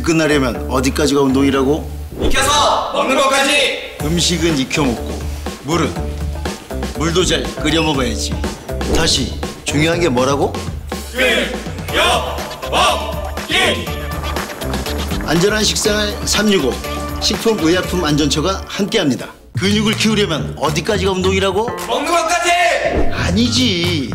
끝나려면 어디까지가 운동이라고? 익혀서 먹는 것까지! 음식은 익혀 먹고 물도 잘 끓여 먹어야지. 다시 중요한 게 뭐라고? 끓여 먹기! 안전한 식생활 365 식품의약품안전처가 함께합니다. 근육을 키우려면 어디까지가 운동이라고? 먹는 것까지! 아니지.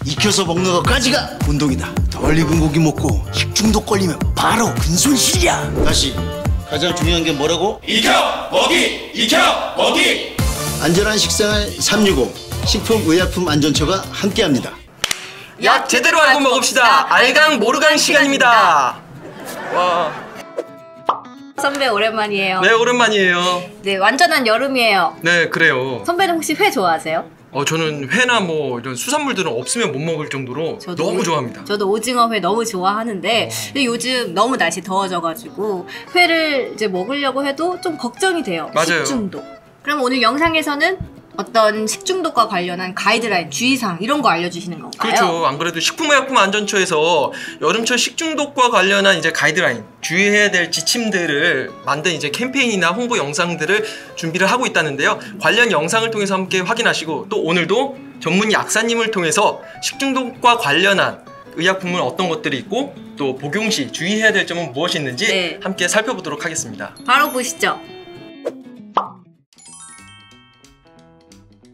익혀서 먹는 것까지가 운동이다. 덜 익은 고기 먹고 식중독 걸리면 바로 근손실이야. 다시 가장 중요한 게 뭐라고? 익혀 먹기! 익혀 먹기! 안전한 식생활 365 식품의약품안전처가 함께합니다. 약 제대로 알고 먹읍시다. 알강 모르강 시간입니다. 와. 선배 오랜만이에요. 네, 오랜만이에요. 네, 완전한 여름이에요. 네, 그래요. 선배는 혹시 회 좋아하세요? 저는 회나 뭐 이런 수산물들은 없으면 못 먹을 정도로 너무 좋아합니다. 저도 오징어 회 너무 좋아하는데 근데 요즘 너무 날씨 더워져가지고 회를 이제 먹으려고 해도 좀 걱정이 돼요. 맞아요. 식중독. 그럼 오늘 영상에서는 어떤 식중독과 관련한 가이드라인, 주의사항 이런 거 알려주시는 건가요? 그렇죠. 안 그래도 식품의약품안전처에서 여름철 식중독과 관련한 이제 가이드라인, 주의해야 될 지침들을 만든 이제 캠페인이나 홍보 영상들을 준비를 하고 있다는데요. 관련 영상을 통해서 함께 확인하시고 또 오늘도 전문 약사님을 통해서 식중독과 관련한 의약품은 어떤 것들이 있고 또 복용 시 주의해야 될 점은 무엇이 있는지 함께 살펴보도록 하겠습니다. 바로 보시죠.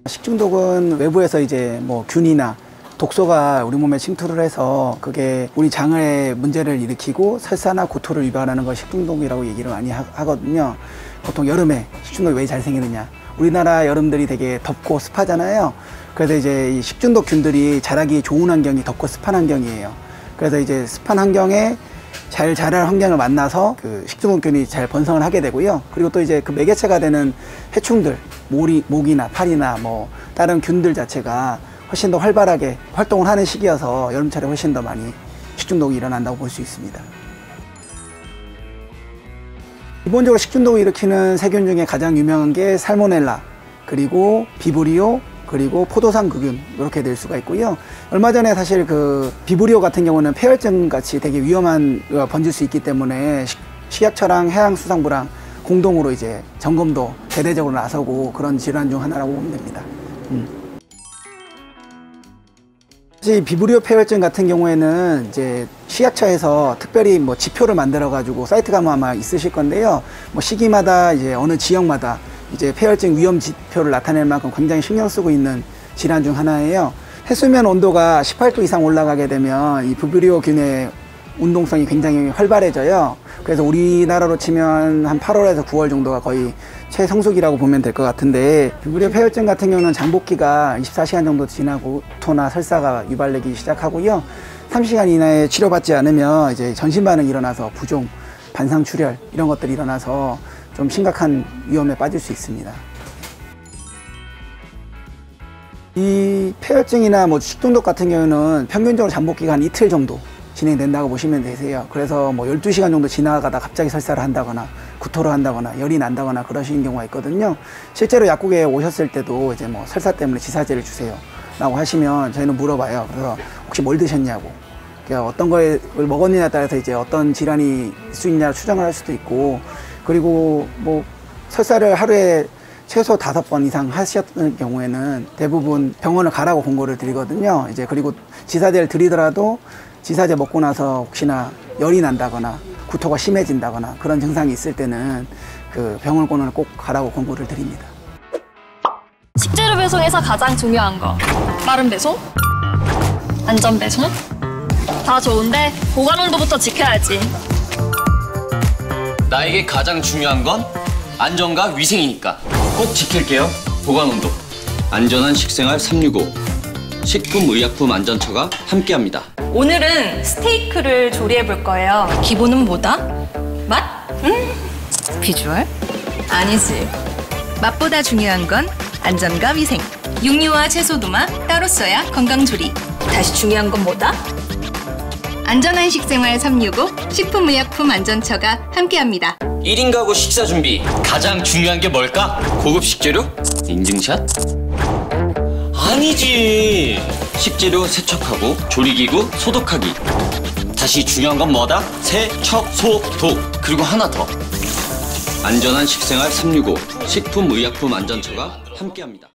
식중독은 외부에서 이제 뭐 균이나 독소가 우리 몸에 침투를 해서 그게 우리 장에 문제를 일으키고 설사나 구토를 유발하는 걸 식중독이라고 얘기를 많이 하거든요. 보통 여름에 식중독이 왜 잘 생기느냐. 우리나라 여름들이 되게 덥고 습하잖아요. 그래서 이제 이 식중독 균들이 자라기 좋은 환경이 덥고 습한 환경이에요. 그래서 이제 습한 환경에 잘 자랄 환경을 만나서 그 식중독균이 잘 번성을 하게 되고요. 그리고 또 이제 그 매개체가 되는 해충들, 모기나 파리나 뭐 다른 균들 자체가 훨씬 더 활발하게 활동을 하는 시기여서 여름철에 훨씬 더 많이 식중독이 일어난다고 볼 수 있습니다. 기본적으로 식중독을 일으키는 세균 중에 가장 유명한 게 살모넬라, 그리고 비브리오, 그리고 포도상구균 이렇게 될 수가 있고요. 얼마 전에 사실 그 비브리오 같은 경우는 폐혈증 같이 되게 위험한 번질 수 있기 때문에 식약처랑 해양수산부랑 공동으로 이제 점검도 대대적으로 나서고 그런 질환 중 하나라고 보면 됩니다. 사실 비브리오 폐혈증 같은 경우에는 이제 식약처에서 특별히 뭐 지표를 만들어 가지고 사이트 가면 아마 있으실 건데요. 뭐 시기마다 이제 어느 지역마다 이제 폐혈증 위험 지표를 나타낼 만큼 굉장히 신경 쓰고 있는 질환 중 하나예요. 해수면 온도가 18도 이상 올라가게 되면 이 비브리오 균의 운동성이 굉장히 활발해져요. 그래서 우리나라로 치면 한 8월에서 9월 정도가 거의 최성수기라고 보면 될 것 같은데, 비브리오 폐혈증 같은 경우는 장복기가 24시간 정도 지나고 구토나 설사가 유발되기 시작하고요. 30시간 이내에 치료받지 않으면 이제 전신 반응이 일어나서 부종, 반상출혈 이런 것들이 일어나서 좀 심각한 위험에 빠질 수 있습니다. 이 폐혈증이나 뭐 식중독 같은 경우는 평균적으로 잠복기가 한 이틀 정도 진행된다고 보시면 되세요. 그래서 뭐 12시간 정도 지나가다 갑자기 설사를 한다거나 구토를 한다거나 열이 난다거나 그러시는 경우가 있거든요. 실제로 약국에 오셨을 때도 이제 뭐 설사 때문에 지사제를 주세요 라고 하시면 저희는 물어봐요. 그래서 혹시 뭘 드셨냐고, 그러니까 어떤 걸 먹었느냐에 따라서 이제 어떤 질환이 있을 수 있냐 추정을 할 수도 있고, 그리고 뭐 설사를 하루에 최소 5번 이상 하셨던 경우에는 대부분 병원을 가라고 공고를 드리거든요. 이제 그리고 지사제를 드리더라도 지사제 먹고 나서 혹시나 열이 난다거나 구토가 심해진다거나 그런 증상이 있을 때는 그 병원을 꼭 가라고 권고를 드립니다. 식재료 배송에서 가장 중요한 거 빠른 배송, 안전 배송 다 좋은데 보관 온도부터 지켜야지. 나에게 가장 중요한 건 안전과 위생이니까 꼭 지킬게요. 보관 온도. 안전한 식생활 365 식품의약품안전처가 함께합니다. 오늘은 스테이크를 조리해 볼 거예요. 기본은 뭐다? 맛? 비주얼? 아니지. 맛보다 중요한 건 안전과 위생. 육류와 채소도만 따로 써야 건강조리. 다시 중요한 건 뭐다? 안전한 식생활 365 식품의약품안전처가 함께합니다. 1인 가구 식사 준비. 가장 중요한 게 뭘까? 고급 식재료? 인증샷? 아니지. 식재료 세척하고 조리기구 소독하기. 다시 중요한 건 뭐다? 세척소독. 그리고 하나 더. 안전한 식생활 365 식품의약품안전처가 함께합니다.